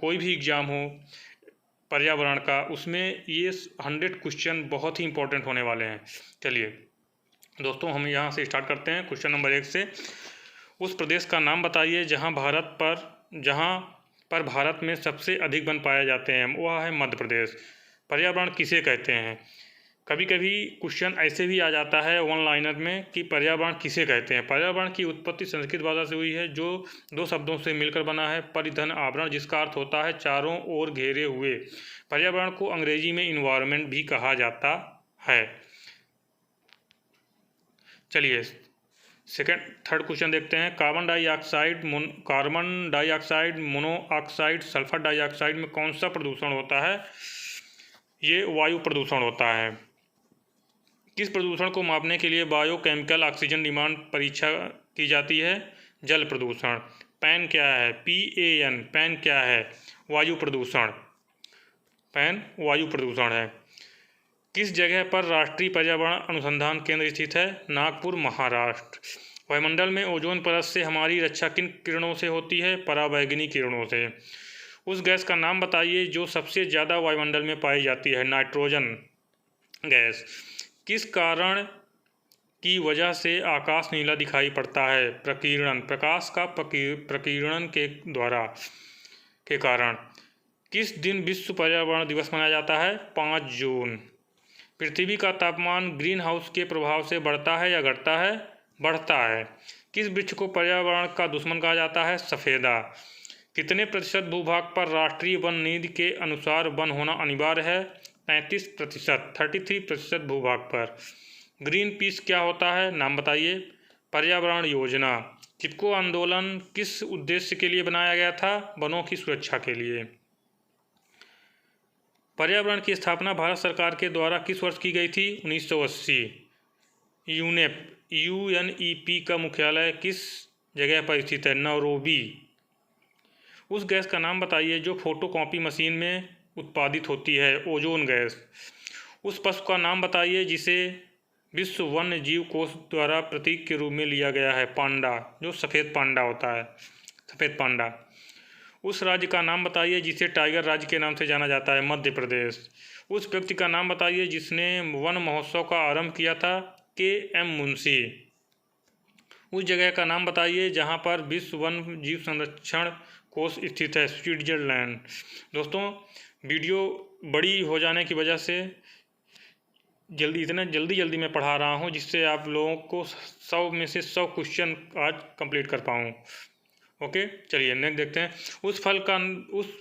कोई भी एग्ज़ाम हो पर्यावरण का, उसमें ये 100 क्वेश्चन बहुत ही इंपॉर्टेंट होने वाले हैं। चलिए दोस्तों, हम यहाँ से स्टार्ट करते हैं क्वेश्चन नंबर 1 से। उस प्रदेश का नाम बताइए जहाँ पर भारत में सबसे अधिक वन पाए जाते हैं। वह है मध्य प्रदेश। पर्यावरण किसे कहते हैं? कभी कभी क्वेश्चन ऐसे भी आ जाता है वन लाइनर में कि पर्यावरण किसे कहते हैं। पर्यावरण की उत्पत्ति संस्कृत भाषा से हुई है, जो 2 शब्दों से मिलकर बना है। परिधन आवरण, जिसका अर्थ होता है चारों ओर घेरे हुए। पर्यावरण को अंग्रेजी में इन्वायरमेंट भी कहा जाता है। चलिए थर्ड क्वेश्चन देखते हैं। Carbon dioxide, monoxide, sulphur dioxide में कौन सा प्रदूषण होता है? ये वायु प्रदूषण होता है। किस प्रदूषण को मापने के लिए बायोकेमिकल ऑक्सीजन डिमांड परीक्षा की जाती है? जल प्रदूषण। पैन क्या है? PAN। पैन क्या है? वायु प्रदूषण। पैन वायु प्रदूषण है। किस जगह पर राष्ट्रीय पर्यावरण अनुसंधान केंद्र स्थित है? नागपुर, महाराष्ट्र। वायुमंडल में ओजोन परत से हमारी रक्षा किन किरणों से होती है? पराबैंगनी किरणों से। उस गैस का नाम बताइए जो सबसे ज़्यादा वायुमंडल में पाई जाती है? Nitrogen gas. किस कारण की वजह से आकाश नीला दिखाई पड़ता है? प्रकीर्णन। प्रकाश का प्रकीर्णन के द्वारा के कारण। किस दिन विश्व पर्यावरण दिवस मनाया जाता है? 5 जून। पृथ्वी का तापमान ग्रीन हाउस के प्रभाव से बढ़ता है या घटता है? बढ़ता है। किस वृक्ष को पर्यावरण का दुश्मन कहा जाता है? सफ़ेदा। कितने प्रतिशत भूभाग पर राष्ट्रीय वन नीति के अनुसार वन होना अनिवार्य है? 33%। 33% भूभाग पर। ग्रीन पीस क्या होता है? नाम बताइए। पर्यावरण योजना। चिपको आंदोलन किस उद्देश्य के लिए बनाया गया था? वनों की सुरक्षा के लिए। पर्यावरण की स्थापना भारत सरकार के द्वारा किस वर्ष की गई थी? 1980। UNEP का मुख्यालय किस जगह पर स्थित है? नैरोबी। उस गैस का नाम बताइए जो फोटोकॉपी मशीन में उत्पादित होती है? Ozone gas. उस पशु का नाम बताइए जिसे विश्व वन्य जीव कोष द्वारा प्रतीक के रूप में लिया गया है? पांडा, जो सफ़ेद पांडा होता है, सफ़ेद पांडा। उस राज्य का नाम बताइए जिसे टाइगर राज्य के नाम से जाना जाता है? मध्य प्रदेश। उस व्यक्ति का नाम बताइए जिसने वन महोत्सव का आरंभ किया था? KM मुंशी। उस जगह का नाम बताइए जहां पर विश्व वन जीव संरक्षण कोष स्थित है? स्विट्जरलैंड। दोस्तों, वीडियो बड़ी हो जाने की वजह से इतना जल्दी मैं पढ़ा रहा हूं जिससे आप लोगों को 100 में से 100 क्वेश्चन आज कंप्लीट कर पाऊँ। ओके, चलिए नेक्स्ट देखते हैं। उस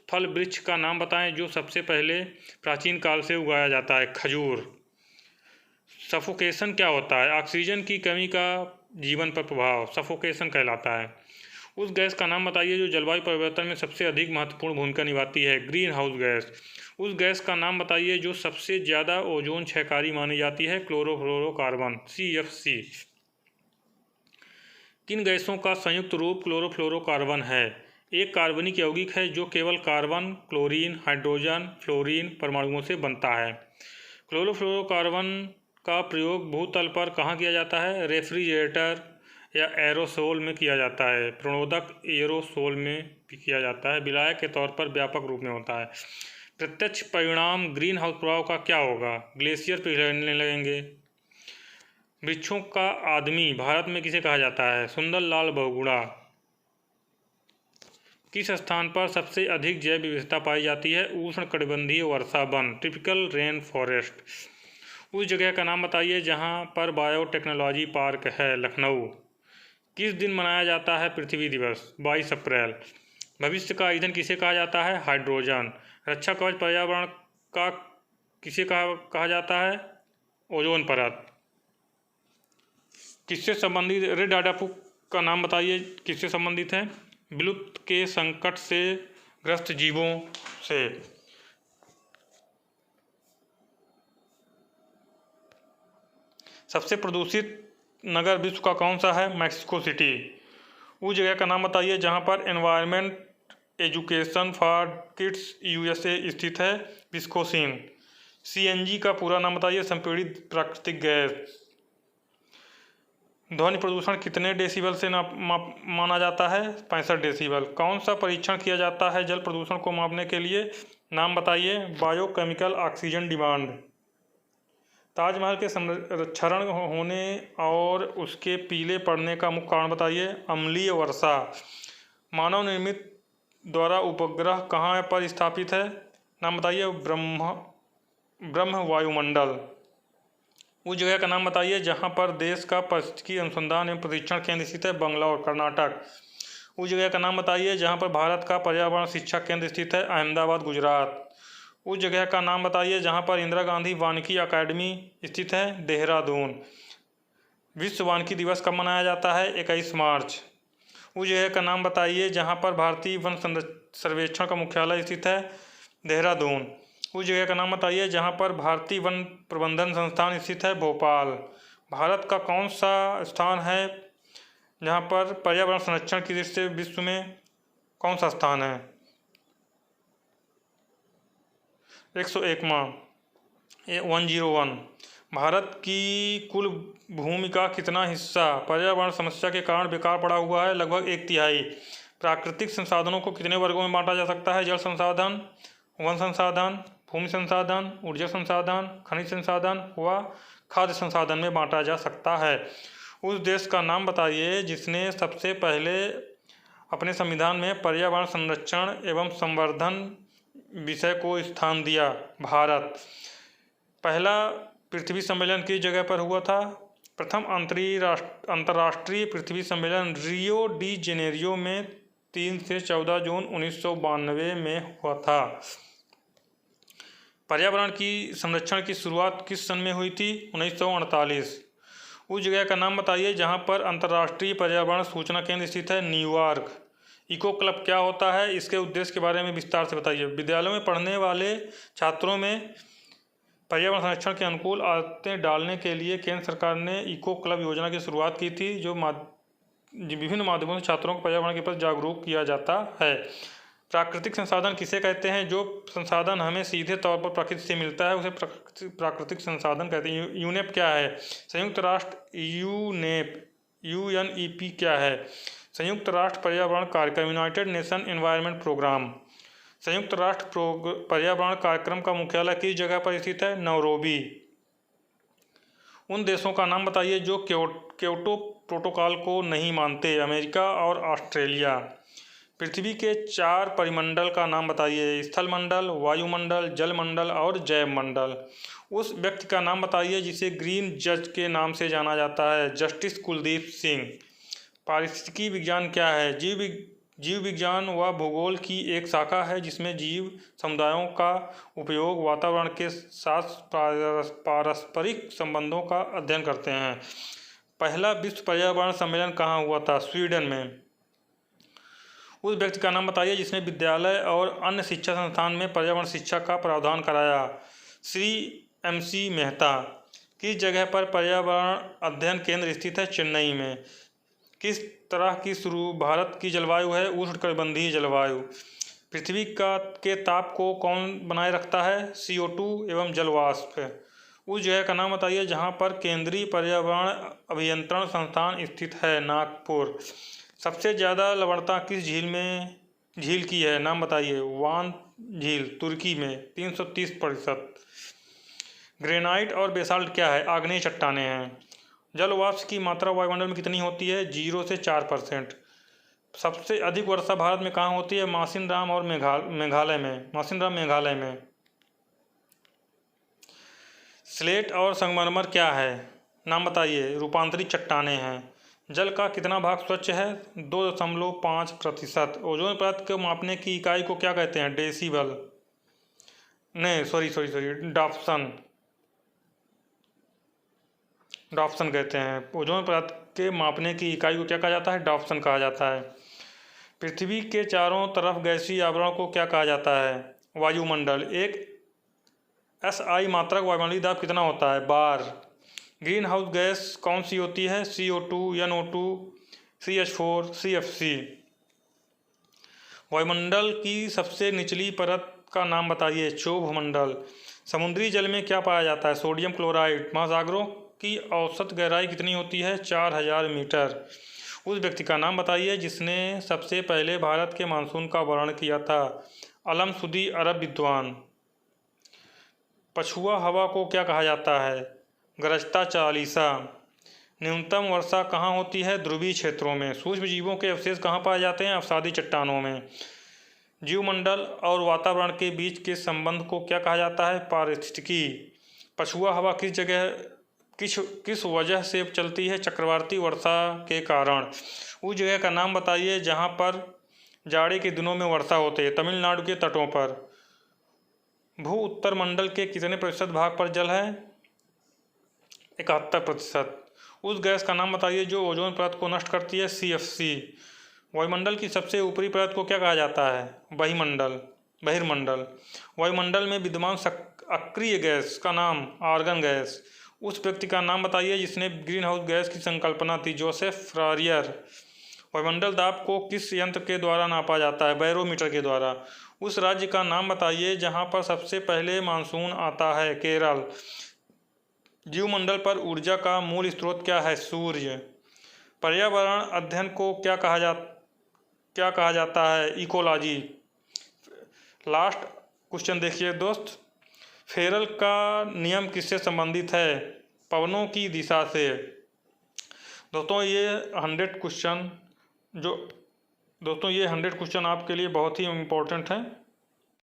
फल वृक्ष का नाम बताएं जो सबसे पहले प्राचीन काल से उगाया जाता है? खजूर। सफोकेशन क्या होता है? ऑक्सीजन की कमी का जीवन पर प्रभाव सफोकेशन कहलाता है। उस गैस का नाम बताइए जो जलवायु परिवर्तन में सबसे अधिक महत्वपूर्ण भूमिका निभाती है? Green house gas. उस गैस का नाम बताइए जो सबसे ज़्यादा ओजोन क्षयकारी मानी जाती है? Chlorofluorocarbon, CFC। किन गैसों का संयुक्त रूप क्लोरोफ्लोरोकार्बन है? एक कार्बनिक यौगिक है जो केवल कार्बन, क्लोरीन, हाइड्रोजन, फ्लोरीन परमाणुओं से बनता है। क्लोरोफ्लोरोकार्बन का प्रयोग भूतल पर कहाँ किया जाता है? रेफ्रिजरेटर या एरोसोल में किया जाता है? प्रणोदक एरोसोल में भी किया जाता है। विलायक के तौर पर व्यापक रूप में होता है। प्रत्यक्ष परिणाम ग्रीन हाउस प्रभाव का क्या होगा? ग्लेशियर पिघलने लगेंगे। वृक्षों का आदमी भारत में किसे कहा जाता है? सुंदरलाल बहुगुणा। किस स्थान पर सबसे अधिक जैव विविधता पाई जाती है? उष्णकटिबंधीय वर्षा वन, ट्रॉपिकल रेन फॉरेस्ट। उस जगह का नाम बताइए जहां पर बायोटेक्नोलॉजी पार्क है? लखनऊ। किस दिन मनाया जाता है पृथ्वी दिवस? 22 अप्रैल। भविष्य का ईंधन किसे कहा जाता है? हाइड्रोजन। रक्षा कवच पर्यावरण का किसे कहा जाता है? ओजोन परत। किससे संबंधित? रेड आडापू का नाम बताइए किससे संबंधित है? विलुप्त के संकट से ग्रस्त जीवों से। सबसे प्रदूषित नगर विश्व का कौन सा है? Mexico city. उस जगह का नाम बताइए जहां पर environment education for kids USA स्थित है? विस्कोसिन। CNG का पूरा नाम बताइए? संपीड़ित प्राकृतिक गैस। ध्वनि प्रदूषण कितने डेसिबल से माना जाता है? 65 डेसिबल। कौन सा परीक्षण किया जाता है जल प्रदूषण को मापने के लिए? नाम बताइए। Biochemical oxygen demand. ताजमहल के क्षरण होने और उसके पीले पड़ने का मुख्य कारण बताइए। अम्लीय वर्षा। मानव निर्मित द्वारा उपग्रह कहाँ पर स्थापित है? नाम बताइए। ब्रह्म वायुमंडल। उस जगह का नाम बताइए जहाँ पर देश का पारिस्थितिकी अनुसंधान एवं प्रशिक्षण केंद्र स्थित है। बंगलौर, कर्नाटक। उस जगह का नाम बताइए जहाँ पर भारत का पर्यावरण शिक्षा केंद्र स्थित है। अहमदाबाद, गुजरात। उस जगह का नाम बताइए जहाँ पर इंदिरा गांधी वानिकी अकादमी स्थित है। देहरादून। विश्व वानिकी दिवस कब मनाया जाता है? 21 मार्च। उस जगह का नाम बताइए जहाँ पर भारतीय वन सर्वेक्षण का मुख्यालय स्थित है। देहरादून। उस जगह का नाम बताइए जहाँ पर भारतीय वन प्रबंधन संस्थान स्थित है। भोपाल। भारत का कौन सा स्थान है जहाँ पर पर्यावरण संरक्षण की दृष्टि से विश्व में कौन सा स्थान है? 101वां, 101। भारत की कुल भूमि का कितना हिस्सा पर्यावरण समस्या के कारण बेकार पड़ा हुआ है? लगभग 1/3। प्राकृतिक संसाधनों को कितने वर्गों में बांटा जा सकता है? जल संसाधन, वन संसाधन, भूमि संसाधन, ऊर्जा संसाधन, खनिज संसाधन व खाद्य संसाधन में बांटा जा सकता है। उस देश का नाम बताइए जिसने सबसे पहले अपने संविधान में पर्यावरण संरक्षण एवं संवर्धन विषय को स्थान दिया। भारत। पहला पृथ्वी सम्मेलन किस जगह पर हुआ था? प्रथम अंतर्राष्ट्रीय पृथ्वी सम्मेलन रियो डी जेनेरियो में 3 से 14 जून 1992 में हुआ था। पर्यावरण की संरक्षण की शुरुआत किस सन में हुई थी? 1948। उस जगह का नाम बताइए जहां पर अंतर्राष्ट्रीय पर्यावरण सूचना केंद्र स्थित है। न्यूयॉर्क। इको क्लब क्या होता है? इसके उद्देश्य के बारे में विस्तार से बताइए। विद्यालयों में पढ़ने वाले छात्रों में पर्यावरण संरक्षण के अनुकूल आदतें डालने के लिए केंद्र सरकार ने इको क्लब योजना की शुरुआत की थी, जो विभिन्न माध्यमों से छात्रों को पर्यावरण के प्रति जागरूक किया जाता है। प्राकृतिक संसाधन किसे कहते हैं? जो संसाधन हमें सीधे तौर पर प्रकृति से मिलता है उसे प्राकृतिक संसाधन कहते हैं। यूनेप क्या है? संयुक्त राष्ट्र। यूएनईपी क्या है? संयुक्त राष्ट्र पर्यावरण कार्यक्रम, यूनाइटेड नेशन एनवायरनमेंट प्रोग्राम। संयुक्त राष्ट्र पर्यावरण कार्यक्रम का मुख्यालय किस जगह पर स्थित है? नैरोबी। उन देशों का नाम बताइए जो क्योटो प्रोटोकॉल को नहीं मानते। अमेरिका और ऑस्ट्रेलिया। पृथ्वी के 4 परिमंडल का नाम बताइए। स्थलमंडल, वायुमंडल, जलमंडल और जैवमंडल। उस व्यक्ति का नाम बताइए जिसे ग्रीन जज के नाम से जाना जाता है। जस्टिस कुलदीप सिंह। पारिस्थितिकी विज्ञान क्या है? जीव विज्ञान व भूगोल की एक शाखा है जिसमें जीव समुदायों का उपयोग वातावरण के साथ पारस्परिक संबंधों का अध्ययन करते हैं। पहला विश्व पर्यावरण सम्मेलन कहाँ हुआ था? स्वीडन में। उस व्यक्ति का नाम बताइए जिसने विद्यालय और अन्य शिक्षा संस्थान में पर्यावरण शिक्षा का प्रावधान कराया। श्री MC मेहता। किस जगह पर पर्यावरण अध्ययन केंद्र स्थित है? चेन्नई में। किस तरह की भारत की जलवायु है? उष्णकटिबंधीय जलवायु। पृथ्वी के ताप को कौन बनाए रखता है? CO2 एवं जलवाष्प। उस जगह का नाम बताइए जहाँ पर केंद्रीय पर्यावरण अभियंत्रण संस्थान स्थित है। नागपुर। सबसे ज़्यादा लवणता किस झील की है? नाम बताइए। वान झील, तुर्की में 330%। ग्रेनाइट और बेसाल्ट क्या है? आग्नेय चट्टानें हैं। जल वाष्प की मात्रा वायुमंडल में कितनी होती है? 0 से 4%। सबसे अधिक वर्षा भारत में कहाँ होती है? मासिनराम और मेघालय में। मासिनराम मेघालय में। स्लेट और संगमरमर क्या है? नाम बताइए। रूपांतरित चट्टानें हैं। जल का कितना भाग स्वच्छ है? 2.5%। ओजोन परत को मापने की इकाई को क्या कहते हैं? डेसिबल। नहीं, सॉरी, डॉप्सन कहते हैं। ओजोन परत के मापने की इकाई को क्या कहा जाता है? डॉप्सन कहा जाता है। पृथ्वी के चारों तरफ गैसीय आवरण को क्या कहा जाता है? वायुमंडल। एक SI मात्रक वायुमंडलीय दाब कितना होता है? बार। ग्रीन हाउस गैस कौन सी होती है? CO2, NO2, CH4, CFC। वायुमंडल की सबसे निचली परत का नाम बताइए। क्षोभ मंडल। समुद्री जल में क्या पाया जाता है? Sodium chloride. महासागरों की औसत गहराई कितनी होती है? 4000 मीटर। उस व्यक्ति का नाम बताइए जिसने सबसे पहले भारत के मानसून का वर्णन किया था। अलमसुदी अरब विद्वान। पछुआ हवा को क्या कहा जाता है? गरजता चालीसा। न्यूनतम वर्षा कहाँ होती है? ध्रुवीय क्षेत्रों में। सूक्ष्म जीवों के अवशेष कहाँ पाए जाते हैं? अवसादी चट्टानों में। जीवमंडल और वातावरण के बीच के संबंध को क्या कहा जाता है? पारिस्थितिकी। पछुआ हवा किस वजह से चलती है? चक्रवाती वर्षा के कारण। उस जगह का नाम बताइए जहाँ पर जाड़े के दिनों में वर्षा होती है। तमिलनाडु के तटों पर। भू उत्तर मंडल के कितने प्रतिशत भाग पर जल है? 71%। उस गैस का नाम बताइए जो ओजोन परत को नष्ट करती है। CFC। वायुमंडल की सबसे ऊपरी परत को क्या कहा जाता है? बहिर्मंडल। वायुमंडल में विद्यमान अक्रिय गैस का नाम? Argon gas. उस व्यक्ति का नाम बताइए जिसने ग्रीन हाउस गैस की संकल्पना की। जोसेफ फॉरियर। वायुमंडल दाब को किस यंत्र के द्वारा नापा जाता है? बैरोमीटर के द्वारा। उस राज्य का नाम बताइए जहाँ पर सबसे पहले मानसून आता है। केरल। जीवमंडल पर ऊर्जा का मूल स्रोत क्या है? सूर्य। पर्यावरण अध्ययन को क्या कहा जाता है? इकोलॉजी। लास्ट क्वेश्चन देखिए दोस्त। फेरल का नियम किससे संबंधित है? पवनों की दिशा से। दोस्तों ये 100 क्वेश्चन आपके लिए बहुत ही इम्पोर्टेंट हैं।